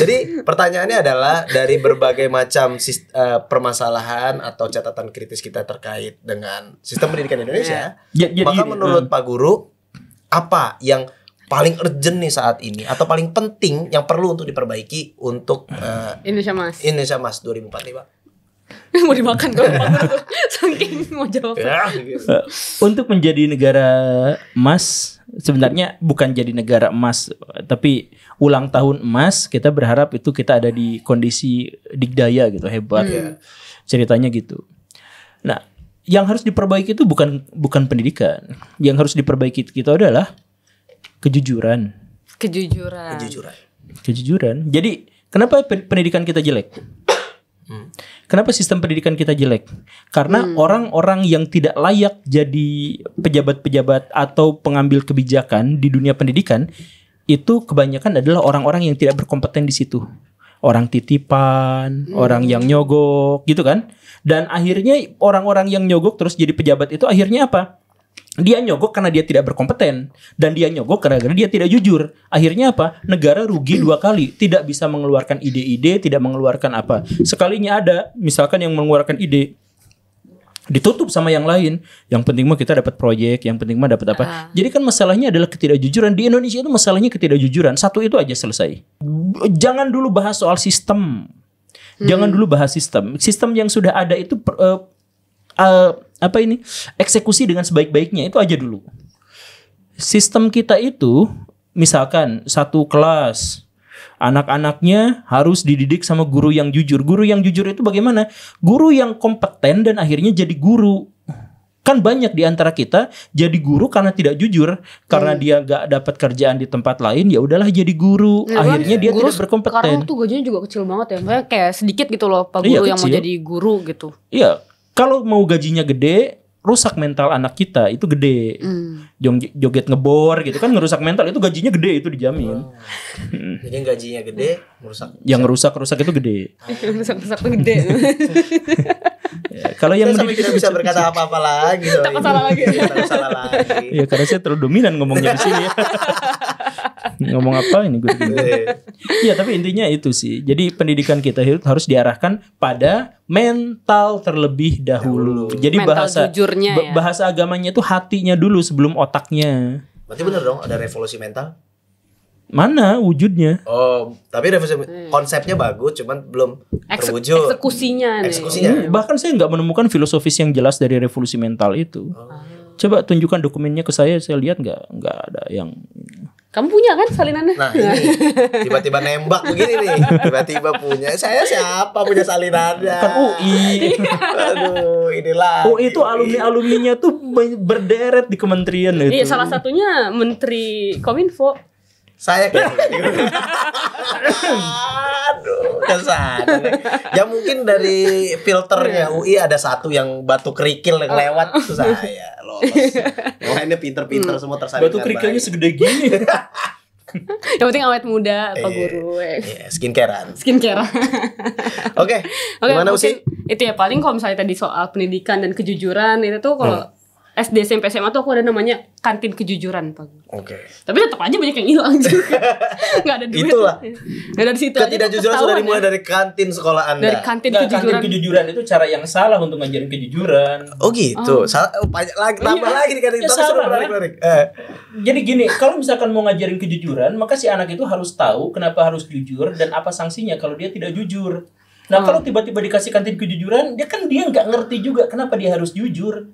Jadi pertanyaannya adalah dari berbagai macam permasalahan atau catatan kritis kita terkait dengan sistem pendidikan Indonesia, maka menurut Pak Guru apa yang paling urgent nih saat ini atau paling penting yang perlu untuk diperbaiki untuk Indonesia Mas 2045? Mau dimakan kalau Pak Guru saking mau jawab. Untuk menjadi negara emas, sebenarnya bukan jadi negara emas, tapi ulang tahun emas, kita berharap itu kita ada di kondisi digdaya gitu, hebat. Ceritanya gitu. Nah, yang harus diperbaiki itu bukan pendidikan. Yang harus diperbaiki itu adalah kejujuran. Jadi, kenapa pendidikan kita jelek? Kenapa sistem pendidikan kita jelek? Karena orang-orang yang tidak layak jadi pejabat-pejabat atau pengambil kebijakan di dunia pendidikan itu kebanyakan adalah orang-orang yang tidak berkompeten di situ. Orang titipan, orang yang nyogok gitu kan. Dan akhirnya orang-orang yang nyogok terus jadi pejabat itu akhirnya apa? Dia nyogok karena dia tidak berkompeten, dan dia nyogok karena dia tidak jujur. Akhirnya apa? Negara rugi 2 kali. Tidak bisa mengeluarkan ide-ide, tidak mengeluarkan apa. Sekalinya ada, misalkan yang mengeluarkan ide, ditutup sama yang lain. Yang penting mah kita dapat proyek, yang penting mah dapat apa. Jadi kan masalahnya adalah ketidakjujuran. Di Indonesia itu masalahnya ketidakjujuran. Satu itu aja selesai. Jangan dulu bahas soal sistem. Jangan dulu bahas sistem. Sistem yang sudah ada itu eksekusi dengan sebaik-baiknya itu aja dulu. Sistem kita itu misalkan satu kelas, anak-anaknya harus dididik sama guru yang jujur. Guru yang jujur itu bagaimana? Guru yang kompeten dan akhirnya jadi guru. Kan banyak di antara kita jadi guru karena tidak jujur, karena dia gak dapat kerjaan di tempat lain, ya udahlah jadi guru. Akhirnya dia tidak berkompeten. Sekarang tuh gajinya juga kecil banget ya. Maksudnya kayak sedikit gitu loh Pak Guru yang mau jadi guru gitu. Iya. Kalau mau gajinya gede, rusak mental anak kita itu gede. Joget ngebor gitu kan ngerusak mental, itu gajinya gede, itu dijamin. Jadi gajinya gede, merusak. Yang rusak itu gede. Rusak itu gede. Ya, kalau yang sampai tidak bisa berkata apa-apa lagi. Takut salah lagi. Ya karena saya terlalu dominan ngomongnya di sini. Ngomong apa ini gue? Ya tapi intinya itu sih. Jadi pendidikan kita harus diarahkan pada mental terlebih dahulu. Jadi bahasa agamanya itu hatinya dulu sebelum otaknya. Berarti benar dong ada revolusi mental? Mana wujudnya? Oh, tapi revolusi konsepnya bagus, cuman belum terwujud. Eksekusinya. Bahkan saya nggak menemukan filosofis yang jelas dari revolusi mental itu. Coba tunjukkan dokumennya ke saya lihat nggak ada yang. Kamu punya kan salinannya? Nah ini tiba-tiba nembak begini nih, tiba-tiba punya. Saya siapa punya salinannya? Kan UI. Aduh, inilah. UI itu alumninya tuh berderet di kementerian itu. Iya, salah satunya Menteri Kominfo. Saya kan. Aduh, kesana. Ya mungkin dari filternya UI ada satu yang batu kerikil yang lewat itu saya lolos. Yang lainnya pinter-pinter semua tersalin. Batu kerikilnya segede gini. Yang penting awet muda Pak Guru. Iya, skincarean. Oke. Gimana sih? Itu ya paling kalau misalnya tadi soal pendidikan dan kejujuran itu tuh kalau SD, SMP, SMA tuh aku ada namanya kantin kejujuran Pak. Oke. Tapi tetap aja banyak yang hilang juga. Gak ada duit. Itulah. Gak dari situ. Ketidakjujuran sudah dimulai dari kantin sekolah Anda. Dari kantin kejujuran. Kantin kejujuran itu cara yang salah untuk ngajarin kejujuran. Oh gitu. Salah lagi tambah lagi di kantin. Ya salah. Jadi gini, kalau misalkan mau ngajarin kejujuran, maka si anak itu harus tahu kenapa harus jujur dan apa sanksinya kalau dia tidak jujur. Nah, kalau tiba-tiba dikasih kantin kejujuran, dia nggak ngerti juga kenapa dia harus jujur.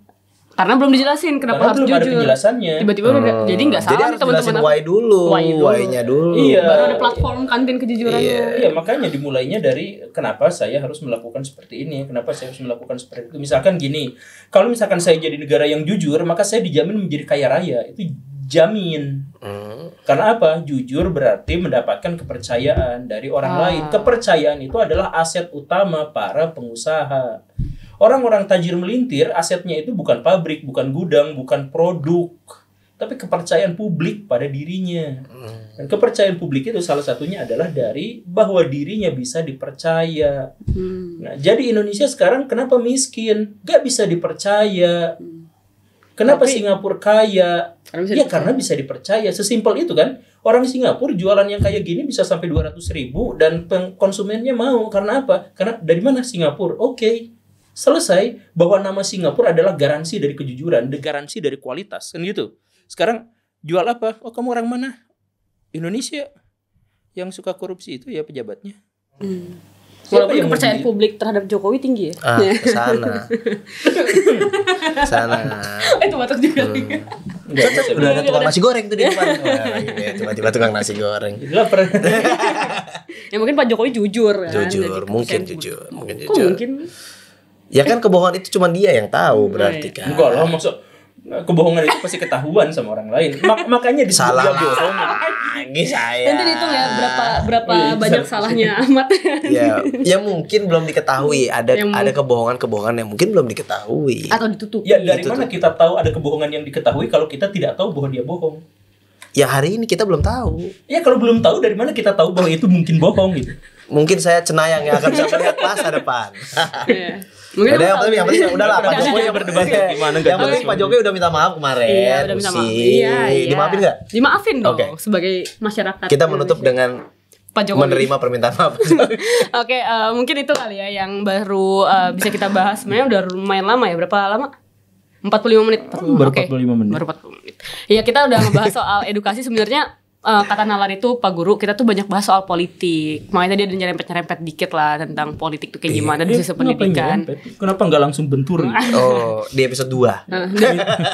Karena belum dijelasin kenapa harus jujur. Ada penjelasannya. Tiba-tiba jadi nggak salah nih teman-teman. Why dulu. Why-nya dulu. Iya. Baru ada platform kantin kejujuran. Iya, makanya dimulainya dari kenapa saya harus melakukan seperti ini, kenapa saya harus melakukan seperti itu. Misalkan gini, kalau misalkan saya jadi negara yang jujur, maka saya dijamin menjadi kaya raya. Itu jamin. Karena apa? Jujur berarti mendapatkan kepercayaan dari orang lain. Kepercayaan itu adalah aset utama para pengusaha. Orang-orang tajir melintir, asetnya itu bukan pabrik, bukan gudang, bukan produk, tapi kepercayaan publik pada dirinya. Dan kepercayaan publik itu salah satunya adalah dari bahwa dirinya bisa dipercaya. Nah, jadi Indonesia sekarang kenapa miskin? Gak bisa dipercaya. Kenapa Singapura kaya? Karena bisa dipercaya. Sesimpel itu kan. Orang Singapura jualan yang kayak gini bisa sampai 200.000 dan konsumennya mau. Karena apa? Karena dari mana Singapura? Oke. Selesai. Bahwa nama Singapura adalah garansi dari kejujuran, garansi dari kualitas. Kan gitu. Sekarang jual apa? Oh, kamu orang mana? Indonesia. Yang suka korupsi itu ya pejabatnya. Walaupun kepercayaan publik terhadap Jokowi tinggi ya. Kesana. Itu batuk juga. Udah ada tukang nasi goreng tuh di depan. Tiba-tiba tukang nasi goreng. Lapar. Ya mungkin Pak Jokowi jujur. Jujur, mungkin jujur. Kok mungkin? Ya kan kebohongan itu cuma dia yang tahu berarti kan. Enggak lah, maksud kebohongan itu pasti ketahuan sama orang lain. Makanya disebut dia bohong. Lagi saya. Nanti dihitung ya berapa banyak salahnya Ahmad. Ya mungkin belum diketahui. Ada kebohongan yang mungkin belum diketahui. Atau ditutup. Ya dari mana kita tahu ada kebohongan yang diketahui kalau kita tidak tahu bahwa dia bohong? Ya hari ini kita belum tahu. Ya kalau belum tahu dari mana kita tahu bahwa itu mungkin bohong gitu. Mungkin saya cenayang yang akan bisa melihat masa depan. Mungkin yang penting udahlah Pak Jokowi berdebat gimana yang penting Pak Jokowi udah minta maaf kemarin. Iya, udah minta maaf. Iya. Dimaafin enggak? Dimaafin dong sebagai masyarakat. Kita menutup dengan Pak Jokowi menerima permintaan maaf. Oke, mungkin itu kali ya yang baru bisa kita bahas. Sebenarnya udah lumayan lama ya. Berapa lama? 45 menit. Baru 45 menit. Baru 45 menit. Iya, kita udah ngebahas soal edukasi. Sebenarnya kata nalar itu Pak Guru, kita tuh banyak bahas soal politik. Makanya tadi ada nyerempet-nyerempet dikit lah tentang politik tuh kayak gimana di sisi pendidikan. Kenapa nggak langsung bentur? Oh, di episode 2.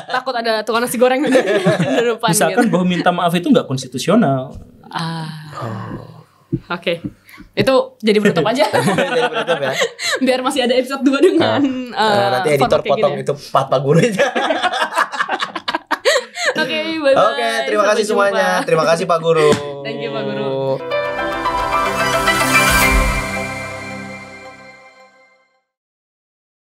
Takut ada tukang nasi goreng di depan. Misalkan bahwa minta maaf itu nggak konstitusional. Oke. Itu jadi penutup aja. Jadi penutup ya. Biar masih ada episode 2 dengan nanti editor potong itu Pak Gurunya. Oke, bye-bye. Oke, terima kasih semuanya. Terima kasih Pak Guru. Thank you Pak Guru.